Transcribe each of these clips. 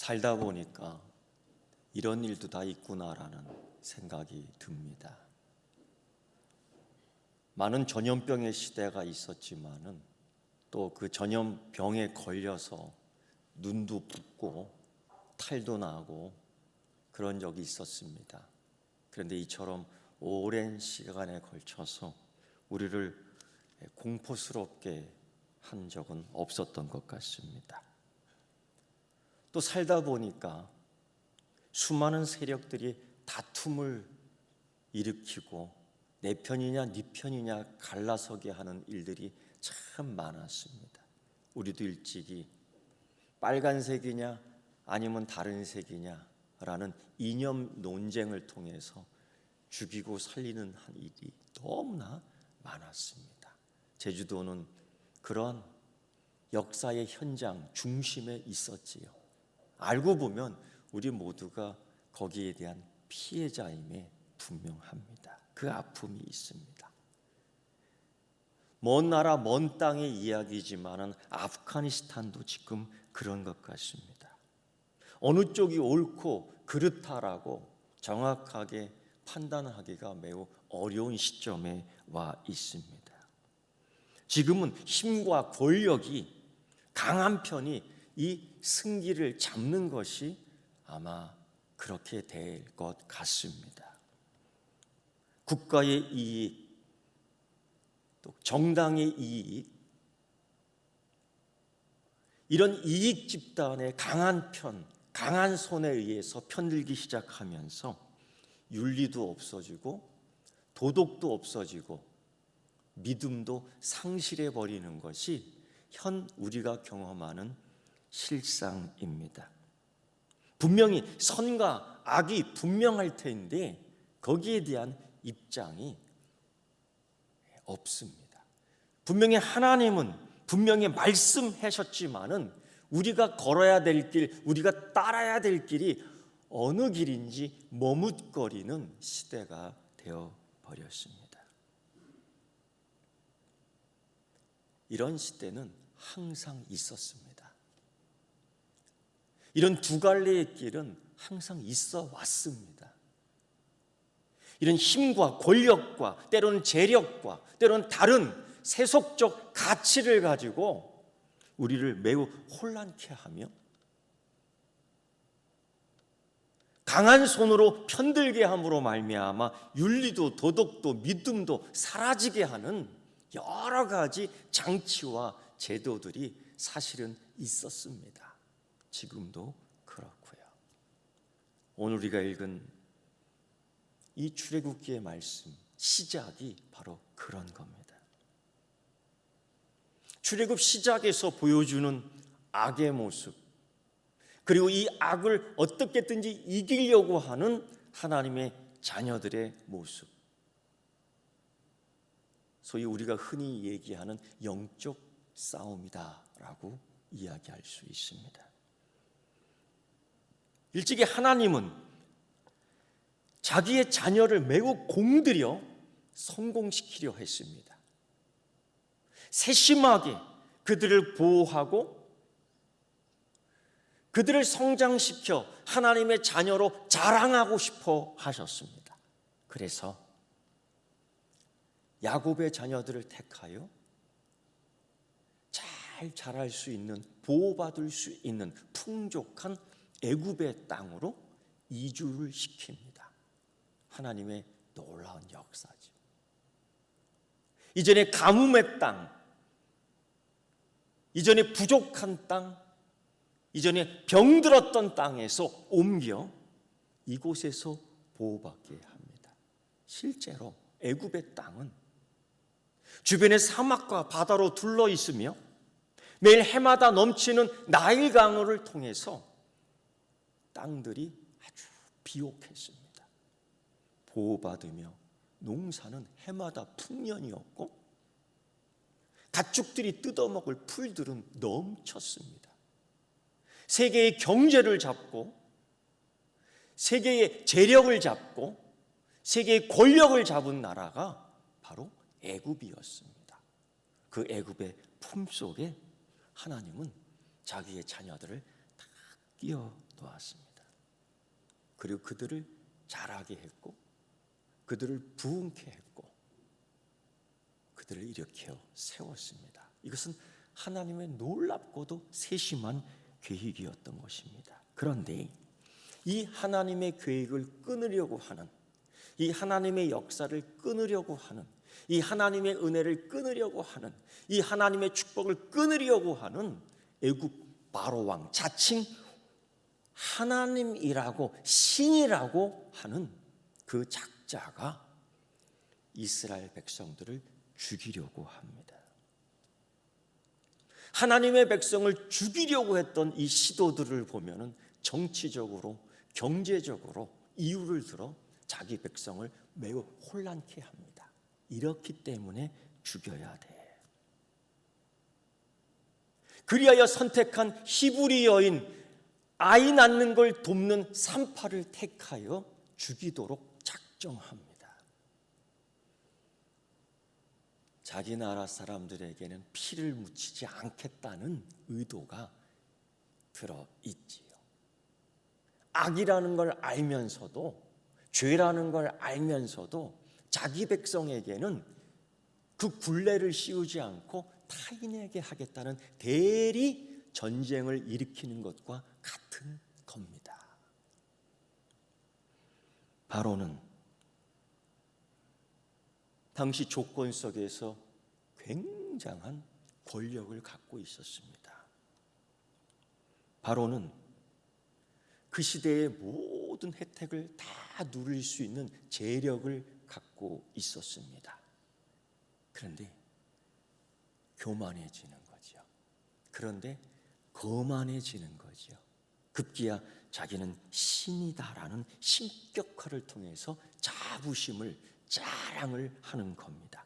살다 보니까 이런 일도 다 있구나라는 생각이 듭니다. 많은 전염병의 시대가 있었지만은 또 그 전염병에 걸려서 눈도 붓고 탈도 나고 그런 적이 있었습니다. 그런데 이처럼 오랜 시간에 걸쳐서 우리를 공포스럽게 한 적은 없었던 것 같습니다. 또 살다 보니까 수많은 세력들이 다툼을 일으키고 내 편이냐 네 편이냐 갈라서게 하는 일들이 참 많았습니다. 우리도 일찍이 빨간색이냐 아니면 다른 색이냐라는 이념 논쟁을 통해서 죽이고 살리는 한 일이 너무나 많았습니다. 제주도는 그런 역사의 현장 중심에 있었지요. 알고 보면 우리 모두가 거기에 대한 피해자임에 분명합니다. 그 아픔이 있습니다. 먼 나라 먼 땅의 이야기지만은 아프가니스탄도 지금 그런 것 같습니다. 어느 쪽이 옳고 그렇다라고 정확하게 판단하기가 매우 어려운 시점에 와 있습니다. 지금은 힘과 권력이 강한 편이 이 승기를 잡는 것이 아마 그렇게 될 것 같습니다. 국가의 이익, 또 정당의 이익, 이런 이익 집단의 강한 편, 강한 손에 의해서 편들기 시작하면서 윤리도 없어지고 도덕도 없어지고 믿음도 상실해 버리는 것이 현 우리가 경험하는 실상입니다. 분명히 선과 악이 분명할 텐데 거기에 대한 입장이 없습니다. 분명히 하나님은 분명히 말씀하셨지만은 우리가 걸어야 될 길, 우리가 따라야 될 길이 어느 길인지 머뭇거리는 시대가 되어 버렸습니다. 이런 시대는 항상 있었습니다. 이런 두 갈래의 길은 항상 있어 왔습니다. 이런 힘과 권력과 때로는 재력과 때로는 다른 세속적 가치를 가지고 우리를 매우 혼란케 하며 강한 손으로 편들게 함으로 말미암아 윤리도 도덕도 믿음도 사라지게 하는 여러 가지 장치와 제도들이 사실은 있었습니다. 지금도 그렇고요. 오늘 우리가 읽은 이 출애굽기의 말씀 시작이 바로 그런 겁니다. 출애굽 시작에서 보여주는 악의 모습, 그리고 이 악을 어떻게든지 이기려고 하는 하나님의 자녀들의 모습, 소위 우리가 흔히 얘기하는 영적 싸움이다라고 이야기할 수 있습니다. 일찍이 하나님은 자기의 자녀를 매우 공들여 성공시키려 했습니다. 세심하게 그들을 보호하고 그들을 성장시켜 하나님의 자녀로 자랑하고 싶어 하셨습니다. 그래서 야곱의 자녀들을 택하여 잘 자랄 수 있는, 보호받을 수 있는 풍족한 애굽의 땅으로 이주를 시킵니다. 하나님의 놀라운 역사죠. 이전에 가뭄의 땅, 이전에 부족한 땅, 이전에 병들었던 땅에서 옮겨 이곳에서 보호받게 합니다. 실제로 애굽의 땅은 주변에 사막과 바다로 둘러 있으며 매일 해마다 넘치는 나일 강을 통해서 땅들이 아주 비옥했습니다. 보호받으며 농사는 해마다 풍년이었고 가축들이 뜯어먹을 풀들은 넘쳤습니다. 세계의 경제를 잡고 세계의 재력을 잡고 세계의 권력을 잡은 나라가 바로 애굽이었습니다. 그 애굽의 품속에 하나님은 자기의 자녀들을 다 끼워 놓았습니다. 그리고 그들을 자라게 했고 그들을 부흥케 했고 그들을 일으켜 세웠습니다. 이것은 하나님의 놀랍고도 세심한 계획이었던 것입니다. 그런데 이 하나님의 계획을 끊으려고 하는, 이 하나님의 역사를 끊으려고 하는, 이 하나님의 은혜를 끊으려고 하는, 이 하나님의 축복을 끊으려고 하는 애굽 바로 왕, 자칭 하나님이라고 신이라고 하는 그 작자가 이스라엘 백성들을 죽이려고 합니다. 하나님의 백성을 죽이려고 했던 이 시도들을 보면은 정치적으로, 경제적으로 이유를 들어 자기 백성을 매우 혼란케 합니다. 이렇기 때문에 죽여야 돼. 그리하여 선택한 히브리 여인 아이 낳는 걸 돕는 산파를 택하여 죽이도록 작정합니다. 자기 나라 사람들에게는 피를 묻히지 않겠다는 의도가 들어있지요. 악이라는 걸 알면서도, 죄라는 걸 알면서도 자기 백성에게는 그 굴레를 씌우지 않고 타인에게 하겠다는 대리 전쟁을 일으키는 것과 같은 겁니다. 바로는 당시 조건 속에서 굉장한 권력을 갖고 있었습니다. 바로는 그 시대의 모든 혜택을 다 누릴 수 있는 재력을 갖고 있었습니다. 그런데 교만해지는 거죠. 그런데 거만해지는 거죠. 급기야 자기는 신이다라는 신격화를 통해서 자부심을, 자랑을 하는 겁니다.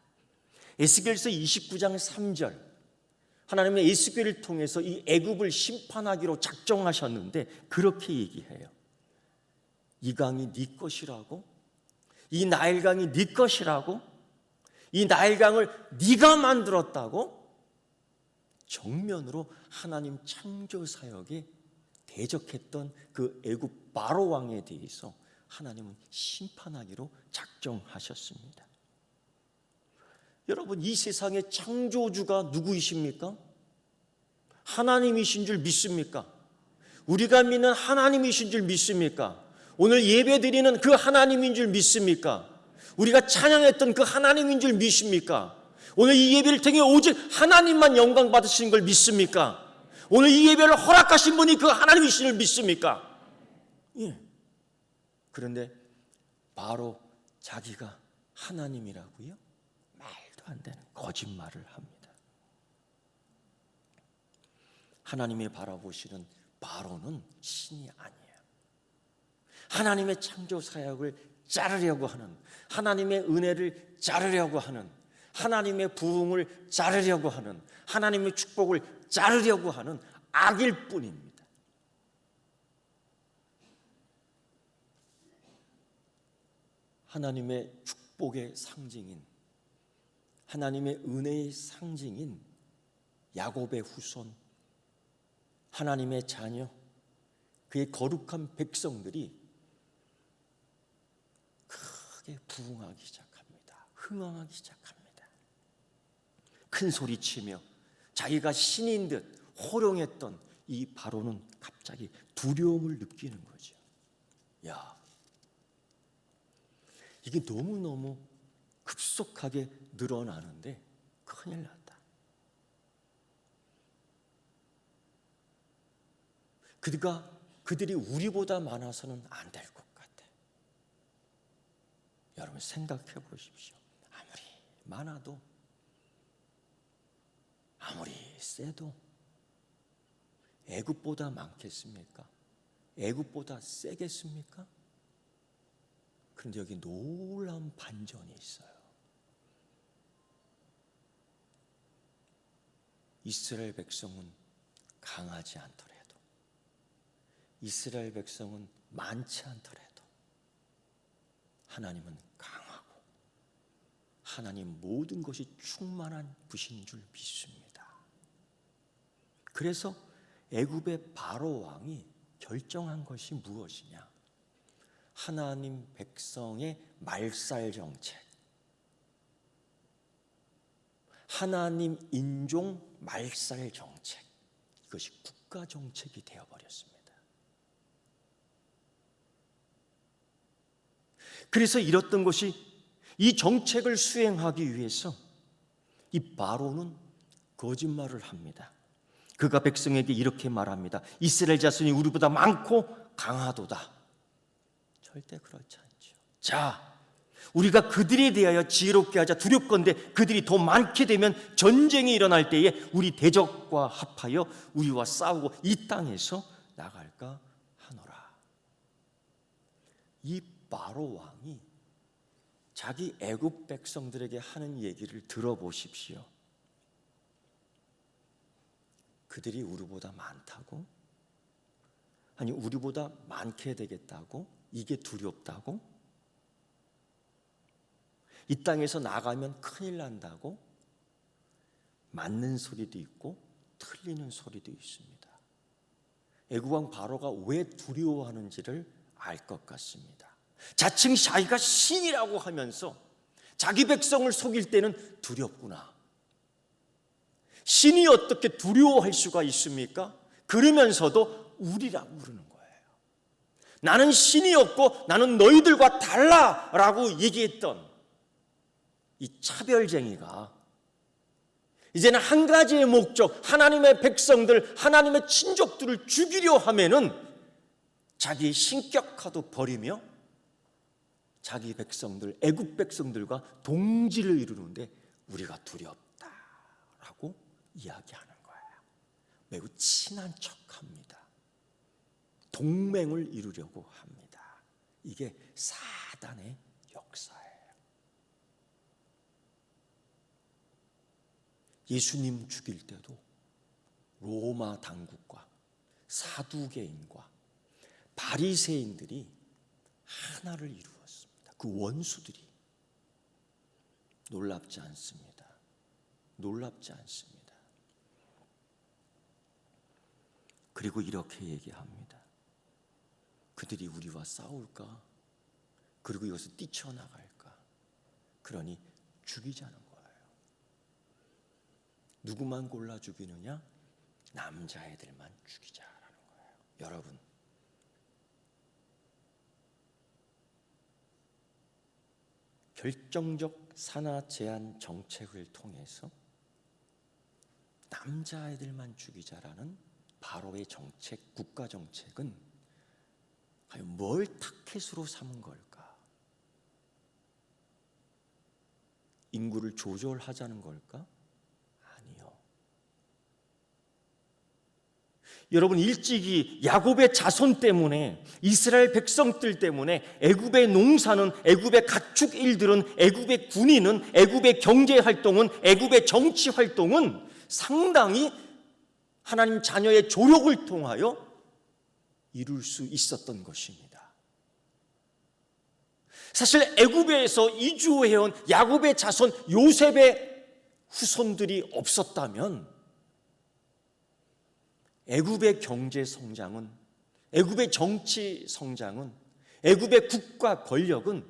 에스겔서 29장 3절, 하나님의 에스겔을 통해서 이 애굽을 심판하기로 작정하셨는데 그렇게 얘기해요. 이 강이 네 것이라고? 이 나일강이 네 것이라고? 이 나일강을 네가 만들었다고? 정면으로 하나님 창조 사역에 대적했던 그 애굽 바로 왕에 대해서 하나님은 심판하기로 작정하셨습니다. 여러분, 이 세상의 창조주가 누구이십니까? 하나님이신 줄 믿습니까? 우리가 믿는 하나님이신 줄 믿습니까? 오늘 예배드리는 그 하나님인 줄 믿습니까? 우리가 찬양했던 그 하나님인 줄 믿습니까? 오늘 이 예배를 통해 오직 하나님만 영광 받으시는 걸 믿습니까? 오늘 이 예배를 허락하신 분이 그 하나님이신 줄 믿습니까? 예. 그런데 바로 자기가 하나님이라고요? 말도 안 되는 거짓말을 합니다. 하나님이 바라보시는 바로는 신이 아니에요. 하나님의 창조 사역을 자르려고 하는, 하나님의 은혜를 자르려고 하는, 하나님의 부흥을 자르려고 하는, 하나님의 축복을 자르려고 하는 악일 뿐입니다. 하나님의 축복의 상징인, 하나님의 은혜의 상징인 야곱의 후손, 하나님의 자녀, 그의 거룩한 백성들이 크게 부흥하기 시작합니다. 흥황하기 시작합니다. 큰 소리치며 자기가 신인 듯 호령했던 이 바로는 갑자기 두려움을 느끼는 거죠. 야, 이게 너무너무 급속하게 늘어나는데 큰일 났다. 그들이 우리보다 많아서는 안 될 것 같아. 여러분 생각해 보십시오. 아무리 많아도, 아무리 세도 애굽보다 많겠습니까? 애굽보다 세겠습니까? 그런데 여기 놀라운 반전이 있어요. 이스라엘 백성은 강하지 않더라도, 이스라엘 백성은 많지 않더라도 하나님은 강하고 하나님 모든 것이 충만한 분이신 줄 믿습니다. 그래서 애굽의 바로 왕이 결정한 것이 무엇이냐? 하나님 백성의 말살 정책, 하나님 인종 말살 정책, 이것이 국가 정책이 되어버렸습니다. 그래서 이랬던 것이, 이 정책을 수행하기 위해서 이 바로는 거짓말을 합니다. 그가 백성에게 이렇게 말합니다. 이스라엘 자손이 우리보다 많고 강하도다. 절대 그렇지 않죠. 자, 우리가 그들에 대하여 지혜롭게 하자. 두렵건대 그들이 더 많게 되면 전쟁이 일어날 때에 우리 대적과 합하여 우리와 싸우고 이 땅에서 나갈까 하노라. 이 바로 왕이 자기 애굽 백성들에게 하는 얘기를 들어보십시오. 그들이 우리보다 많다고? 아니, 우리보다 많게 되겠다고? 이게 두렵다고? 이 땅에서 나가면 큰일 난다고? 맞는 소리도 있고 틀리는 소리도 있습니다. 애굽 왕 바로가 왜 두려워하는지를 알 것 같습니다. 자칭 자기가 신이라고 하면서 자기 백성을 속일 때는 두렵구나. 신이 어떻게 두려워할 수가 있습니까? 그러면서도 우리라고 부르는 거예요. 나는 신이었고 나는 너희들과 달라라고 얘기했던 이 차별쟁이가 이제는 한 가지의 목적, 하나님의 백성들, 하나님의 친족들을 죽이려 하면은 자기의 신격화도 버리며 자기 백성들, 애굽 백성들과 동지를 이루는데 우리가 두렵다라고 이야기하는 거예요. 매우 친한 척합니다. 동맹을 이루려고 합니다. 이게 사단의 역사예요. 예수님 죽일 때도 로마 당국과 사두개인과 바리새인들이 하나를 이루었습니다. 그 원수들이. 놀랍지 않습니다. 놀랍지 않습니다. 그리고 이렇게 얘기합니다. 그들이 우리와 싸울까? 그리고 이것을 뛰쳐나갈까? 그러니 죽이자는 거예요. 누구만 골라 죽이느냐? 남자애들만 죽이자라는 거예요. 여러분, 결정적 산하 제한 정책을 통해서 남자애들만 죽이자라는 바로의 정책, 국가 정책은 과연 뭘 타켓으로 삼은 걸까? 인구를 조절하자는 걸까? 아니요. 여러분, 일찍이 야곱의 자손 때문에, 이스라엘 백성들 때문에 애굽의 농사는, 애굽의 가축 일들은, 애굽의 군인은, 애굽의 경제 활동은, 애굽의 정치 활동은 상당히 하나님 자녀의 조력을 통하여 이룰 수 있었던 것입니다. 사실 애굽에서 이주해온 야곱의 자손 요셉의 후손들이 없었다면 애굽의 경제 성장은, 애굽의 정치 성장은, 애굽의 국가 권력은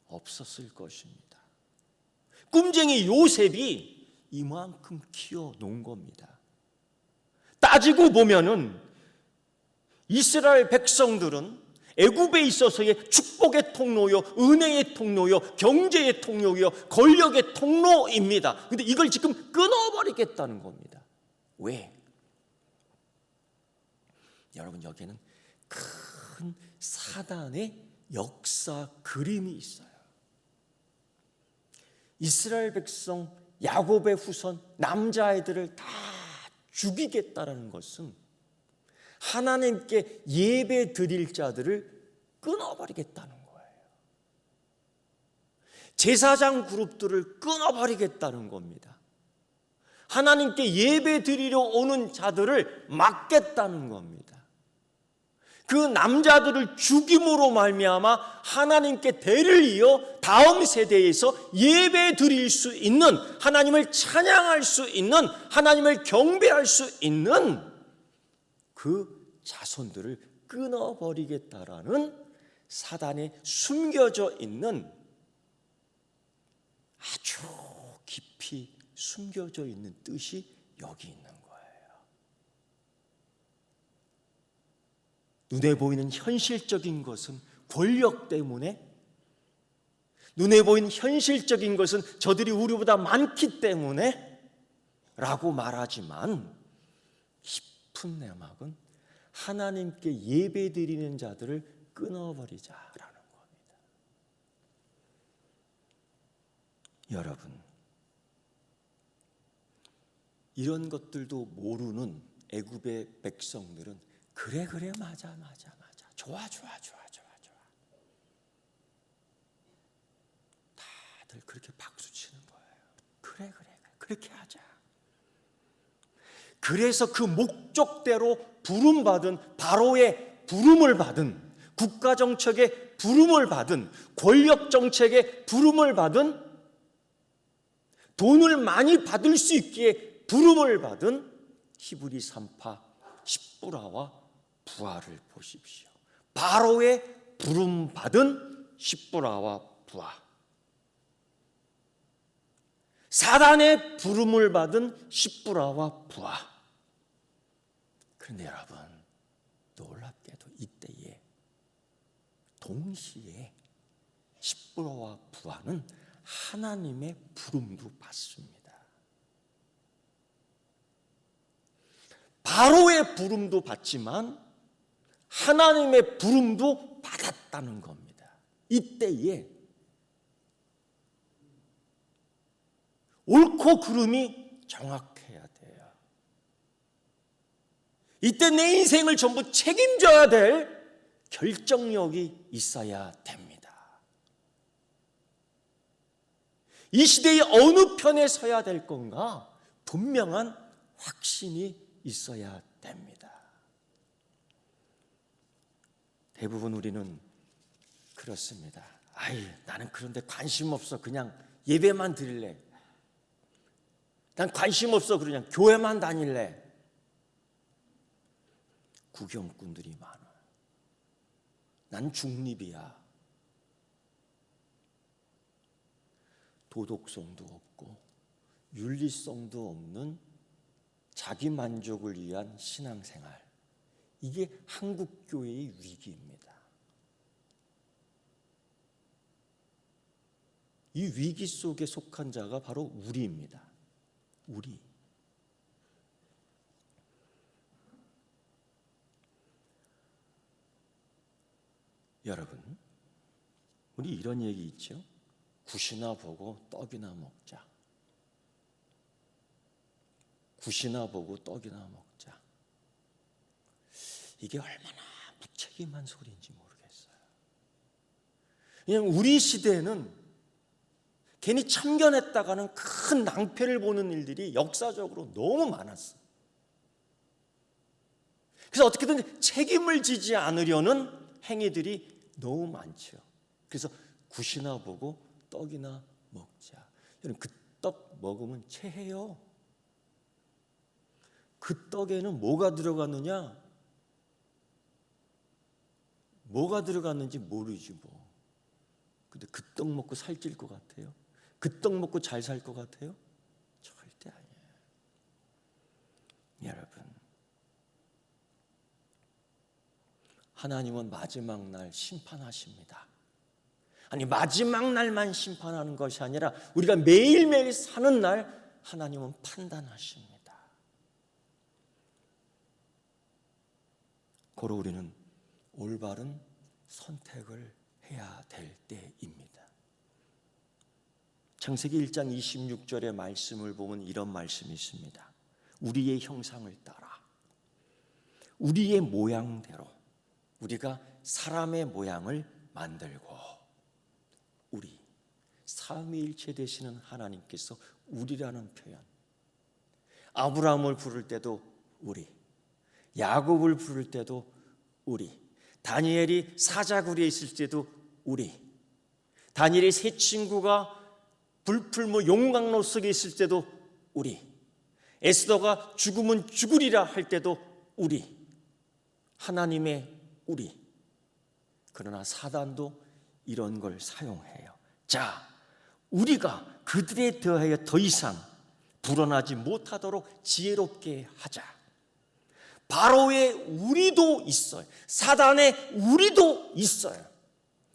없었을 것입니다. 꿈쟁이 요셉이 이만큼 키워놓은 겁니다. 따지고 보면은 이스라엘 백성들은 애굽에 있어서의 축복의 통로요, 은혜의 통로요, 경제의 통로요, 권력의 통로입니다. 그런데 이걸 지금 끊어버리겠다는 겁니다. 왜? 여러분, 여기에는 큰 사단의 역사 그림이 있어요. 이스라엘 백성, 야곱의 후손, 남자아이들을 다 죽이겠다라는 것은 하나님께 예배 드릴 자들을 끊어버리겠다는 거예요. 제사장 그룹들을 끊어버리겠다는 겁니다. 하나님께 예배 드리려 오는 자들을 막겠다는 겁니다. 그 남자들을 죽임으로 말미암아 하나님께 대를 이어 다음 세대에서 예배 드릴 수 있는, 하나님을 찬양할 수 있는, 하나님을 경배할 수 있는 그 자손들을 끊어버리겠다라는 사단에 숨겨져 있는, 아주 깊이 숨겨져 있는 뜻이 여기 있는 거예요. 눈에 보이는 현실적인 것은 권력 때문에, 눈에 보이는 현실적인 것은 저들이 우리보다 많기 때문에 라고 말하지만, 깊은 내막은 하나님께 예배드리는 자들을 끊어버리자라는 겁니다. 여러분, 이런 것들도 모르는 애굽의 백성들은 그래 맞아 좋아 다들 그렇게 박수 치는 거예요. 그래 그렇게 하자. 그래서 그 목적대로 부름받은, 바로의 부름을 받은, 국가정책의 부름을 받은, 권력정책의 부름을 받은, 돈을 많이 받을 수 있기에 부름을 받은 히브리 산파 십부라와 부하를 보십시오. 바로의 부름받은 십부라와 부하, 사단의 부름을 받은 십부라와 부하. 그런데 여러분, 놀랍게도 이때에 동시에 십부라와 부하는 하나님의 부름도 받습니다. 바로의 부름도 받지만 하나님의 부름도 받았다는 겁니다. 이때에 옳고 그름이 정확해야 돼요. 이때 내 인생을 전부 책임져야 될 결정력이 있어야 됩니다. 이 시대의 어느 편에 서야 될 건가 분명한 확신이 있어야 됩니다. 대부분 우리는 그렇습니다. 나는 그런데 관심 없어. 그냥 예배만 드릴래. 난 관심 없어. 그냥 교회만 다닐래. 구경꾼들이 많아. 난 중립이야. 도덕성도 없고 윤리성도 없는 자기 만족을 위한 신앙생활. 이게 한국 교회의 위기입니다. 이 위기 속에 속한 자가 바로 우리입니다. 우리. 여러분, 우리 이런 얘기 있죠? 굿이나 보고 떡이나 먹자. 굿이나 보고 떡이나 먹자. 이게 얼마나 무책임한 소리인지 모르겠어요. 그냥 우리 시대에는 괜히 참견했다가는 큰 낭패를 보는 일들이 역사적으로 너무 많았어요. 그래서 어떻게든 책임을 지지 않으려는 행위들이 너무 많죠. 그래서 굿이나 보고 떡이나 먹자. 여러분, 그 떡 먹으면 체해요. 그 떡에는 뭐가 들어갔느냐? 뭐가 들어갔는지 모르지 뭐. 근데 그 떡 먹고 살찔 것 같아요? 그 떡 먹고 잘 살 것 같아요? 절대 아니에요. 여러분, 하나님은 마지막 날 심판하십니다. 아니, 마지막 날만 심판하는 것이 아니라 우리가 매일매일 사는 날 하나님은 판단하십니다. 고로 우리는 올바른 선택을 해야 될 때입니다. 창세기 1장 26절의 말씀을 보면 이런 말씀이 있습니다. 우리의 형상을 따라 우리의 모양대로 우리가 사람의 모양을 만들고, 우리 삼위일체 되시는 하나님께서 우리라는 표현, 아브라함을 부를 때도 우리, 야곱을 부를 때도 우리, 다니엘이 사자굴에 있을 때도 우리, 다니엘의 세 친구가 불풀무 용광로 속에 있을 때도 우리, 에스더가 죽으면 죽으리라 할 때도 우리, 하나님의 우리. 그러나 사단도 이런 걸 사용해요. 자, 우리가 그들에 대하여 더 이상 불어나지 못하도록 지혜롭게 하자. 바로의 우리도 있어요. 사단의 우리도 있어요.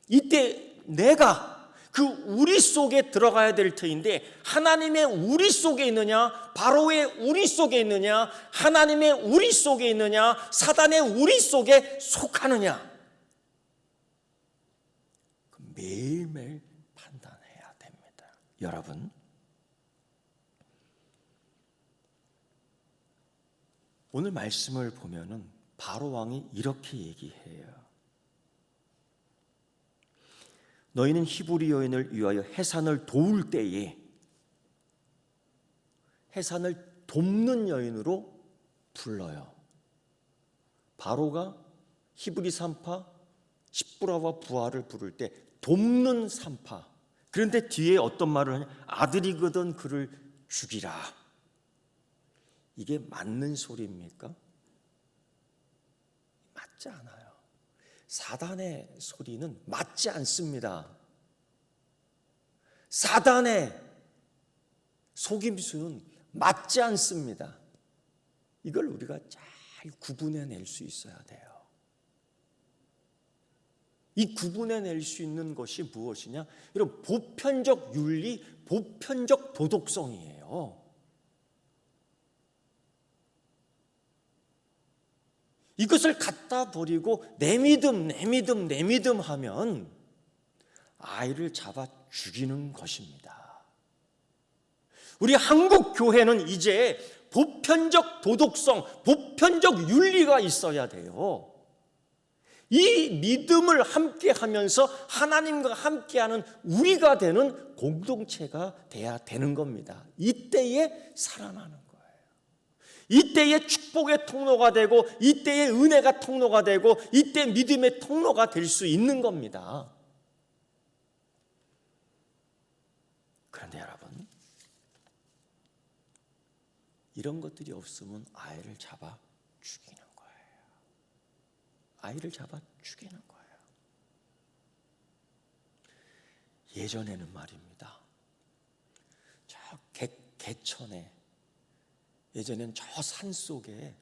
이때 내가 그 우리 속에 들어가야 될 터인데, 하나님의 우리 속에 있느냐, 바로의 우리 속에 있느냐, 하나님의 우리 속에 있느냐, 사단의 우리 속에 속하느냐, 매일매일 판단해야 됩니다. 여러분, 오늘 말씀을 보면은 바로 왕이 이렇게 얘기해요. 너희는 히브리 여인을 위하여 해산을 도울 때에, 해산을 돕는 여인으로 불러요. 바로가 히브리 산파 십부라와 부하를 부를 때 돕는 산파. 그런데 뒤에 어떤 말을 하냐? 아들이거든 그를 죽이라. 이게 맞는 소리입니까? 맞지 않아요. 사단의 소리는 맞지 않습니다. 사단의 속임수는 맞지 않습니다. 이걸 우리가 잘 구분해낼 수 있어야 돼요. 이 구분해낼 수 있는 것이 무엇이냐? 여러분, 보편적 윤리, 보편적 도덕성이에요. 이것을 갖다 버리고 내 믿음 하면 아이를 잡아 죽이는 것입니다. 우리 한국 교회는 이제 보편적 도덕성, 보편적 윤리가 있어야 돼요. 이 믿음을 함께 하면서 하나님과 함께하는 우리가 되는 공동체가 돼야 되는 겁니다. 이때에 살아나는 거예요. 이때에 축복의 통로가 되고, 이때에 은혜가 통로가 되고, 이때 믿음의 통로가 될 수 있는 겁니다. 그런데 여러분, 이런 것들이 없으면 아이를 잡아 죽이는 거예요. 아이를 잡아 죽이는 거예요. 예전에는 말입니다, 저 개천에, 예전엔 저 산속에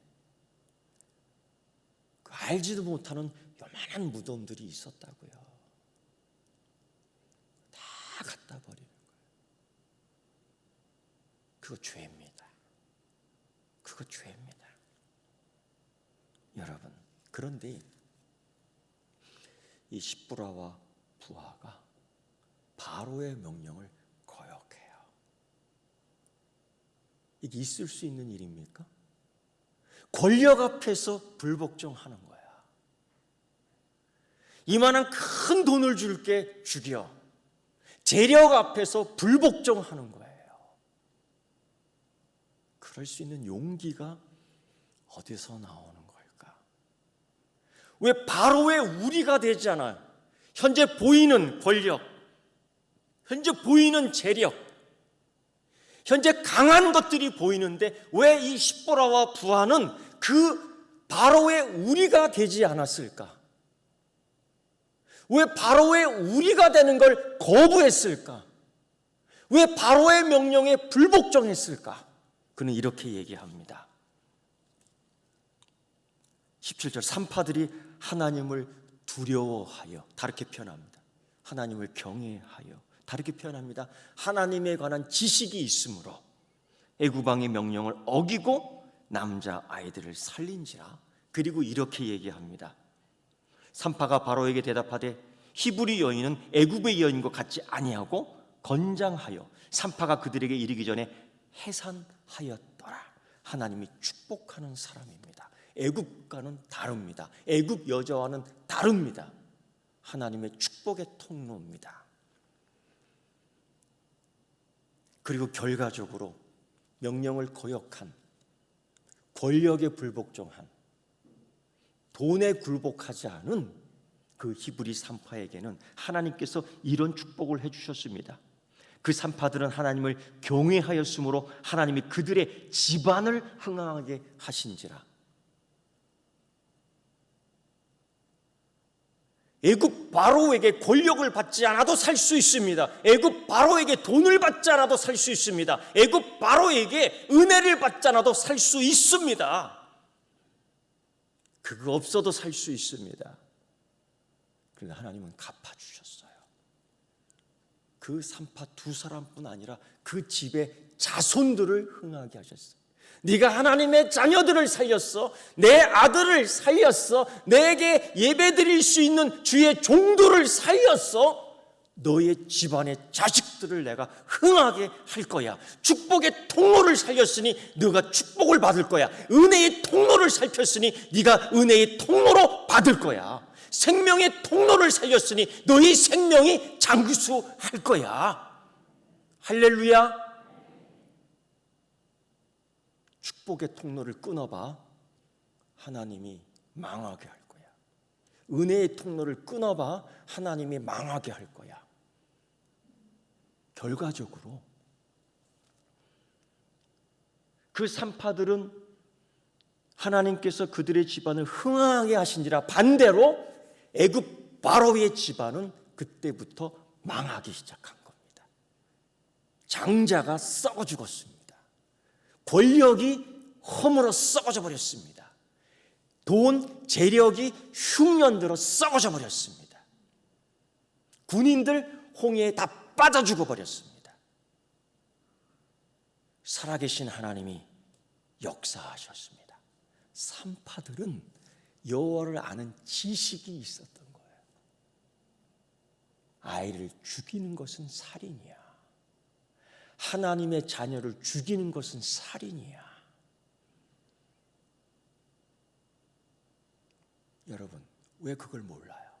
그 알지도 못하는 요만한 무덤들이 있었다고요. 다 갖다 버리는 거예요. 그거 죄입니다. 그거 죄입니다. 여러분, 그런데 이 십부라와 부하가 바로의 명령을 거역해요. 이게 있을 수 있는 일입니까? 권력 앞에서 불복종하는 거야. 이만한 큰 돈을 줄게 죽여. 재력 앞에서 불복종하는 거예요. 그럴 수 있는 용기가 어디서 나오는 걸까? 왜 바로의 우리가 되지 않아요? 현재 보이는 권력, 현재 보이는 재력, 현재 강한 것들이 보이는데 왜 이 십보라와 부하는 그 바로의 우리가 되지 않았을까? 왜 바로의 우리가 되는 걸 거부했을까? 왜 바로의 명령에 불복종했을까? 그는 이렇게 얘기합니다. 17절, 산파들이 하나님을 두려워하여, 다르게 표현합니다. 하나님을 경외하여, 다르게 표현합니다. 하나님에 관한 지식이 있으므로 애굽왕의 명령을 어기고 남자 아이들을 살린지라. 그리고 이렇게 얘기합니다. 산파가 바로에게 대답하되 히브리 여인은 애굽의 여인과 같지 아니하고 건장하여 산파가 그들에게 이르기 전에 해산하였더라. 하나님이 축복하는 사람입니다. 애굽과는 다릅니다. 애굽 여자와는 다릅니다. 하나님의 축복의 통로입니다. 그리고 결과적으로 명령을 거역한, 권력에 불복종한, 돈에 굴복하지 않은 그 히브리 산파에게는 하나님께서 이런 축복을 해주셨습니다. 그 산파들은 하나님을 경외하였으므로 하나님이 그들의 집안을 흥왕하게 하신지라. 애굽 바로에게 권력을 받지 않아도 살 수 있습니다. 애굽 바로에게 돈을 받지 않아도 살 수 있습니다. 애굽 바로에게 은혜를 받지 않아도 살 수 있습니다. 그거 없어도 살 수 있습니다. 그런데 하나님은 갚아주셨어요. 그 산파 두 사람뿐 아니라 그 집의 자손들을 흥하게 하셨어요. 네가 하나님의 자녀들을 살렸어. 내 아들을 살렸어. 내게 예배드릴 수 있는 주의 종들을 살렸어. 너의 집안의 자식들을 내가 흥하게 할 거야. 축복의 통로를 살렸으니 네가 축복을 받을 거야. 은혜의 통로를 살폈으니 네가 은혜의 통로로 받을 거야. 생명의 통로를 살렸으니 너의 생명이 장수할 거야. 할렐루야. 축복의 통로를 끊어봐. 하나님이 망하게 할 거야. 은혜의 통로를 끊어봐. 하나님이 망하게 할 거야. 결과적으로 그 산파들은 하나님께서 그들의 집안을 흥하게 하신지라 반대로 애굽 바로의 집안은 그때부터 망하기 시작한 겁니다. 장자가 썩어 죽었습니다. 권력이 허물어 썩어져 버렸습니다. 돈, 재력이 흉년들어 썩어져 버렸습니다. 군인들 홍해에 다 빠져 죽어 버렸습니다. 살아계신 하나님이 역사하셨습니다. 산파들은 여호와를 아는 지식이 있었던 거예요. 아이를 죽이는 것은 살인이야. 하나님의 자녀를 죽이는 것은 살인이야. 여러분, 왜 그걸 몰라요?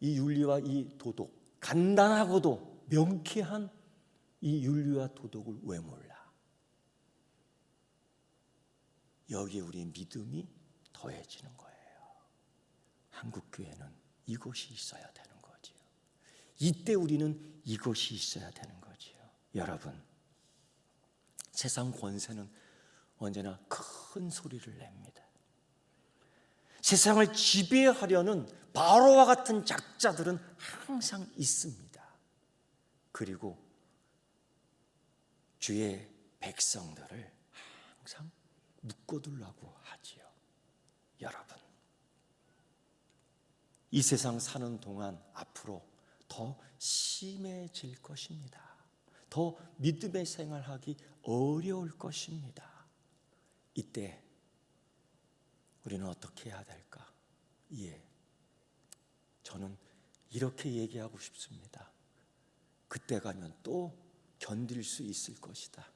이 윤리와 이 도덕, 간단하고도 명쾌한 이 윤리와 도덕을 왜 몰라? 여기에 우리 믿음이 더해지는 거예요. 한국교회는 이것이 있어야 되는 거지요. 이때 우리는 이것이 있어야 되는 거지요. 여러분, 세상 권세는 언제나 큰 소리를 냅니다. 세상을 지배하려는 바로와 같은 작자들은 항상 있습니다. 그리고 주의 백성들을 항상 묶어두려고 하지요. 여러분, 이 세상 사는 동안 앞으로 더 심해질 것입니다. 더 믿음의 생활하기 어려울 것입니다. 이때 우리는 어떻게 해야 될까? 저는 이렇게 얘기하고 싶습니다. 그때 가면 또 견딜 수 있을 것이다.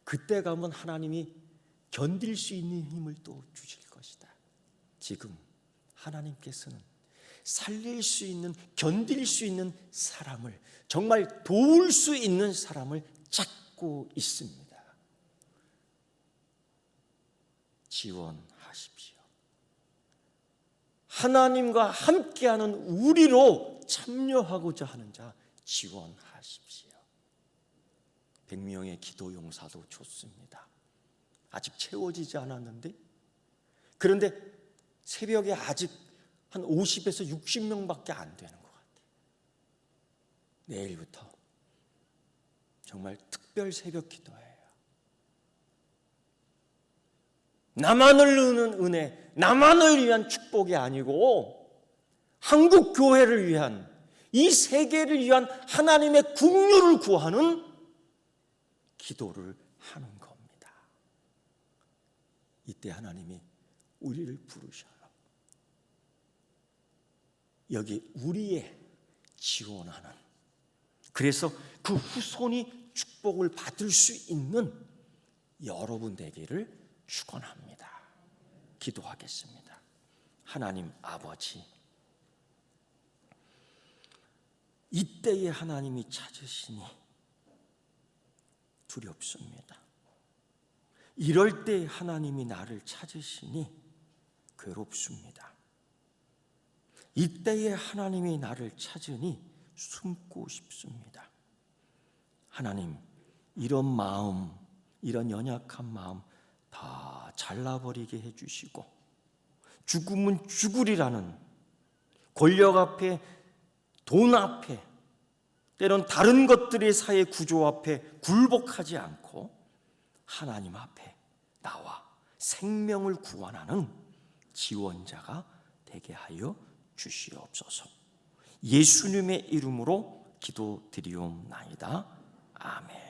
그때 가면 하나님이 견딜 수 있는 힘을 또 주실 것이다. 지금 하나님께서는 살릴 수 있는, 견딜 수 있는 사람을, 정말 도울 수 있는 사람을 찾고 있습니다. 지원하십시오. 하나님과 함께하는 우리로 참여하고자 하는 자 지원하십시오. 100명의 기도 용사도 좋습니다. 아직 채워지지 않았는데, 그런데 새벽에 아직 한 50에서 60명밖에 안 되는 것 같아요. 내일부터 정말 특별 새벽 기도예요. 나만을 위한 은혜, 나만을 위한 축복이 아니고 한국 교회를 위한, 이 세계를 위한 하나님의 국류를 구하는 기도를 하는 겁니다. 이때 하나님이 우리를 부르셔요. 여기 우리의 지원하는, 그래서 그 후손이 축복을 받을 수 있는 여러분 되기를 축원합니다. 기도하겠습니다. 하나님 아버지, 이때에 하나님이 찾으시니 두렵습니다. 이럴 때 하나님이 나를 찾으시니 괴롭습니다. 이때에 하나님이 나를 찾으니 숨고 싶습니다. 하나님, 이런 마음, 이런 연약한 마음 다 잘라버리게 해주시고 죽으면 죽으리라는 권력 앞에, 돈 앞에, 때론 다른 것들의 사회 구조 앞에 굴복하지 않고 하나님 앞에 나와 생명을 구원하는 지원자가 되게 하여 주시옵소서. 예수님의 이름으로 기도드리옵나이다. 아멘.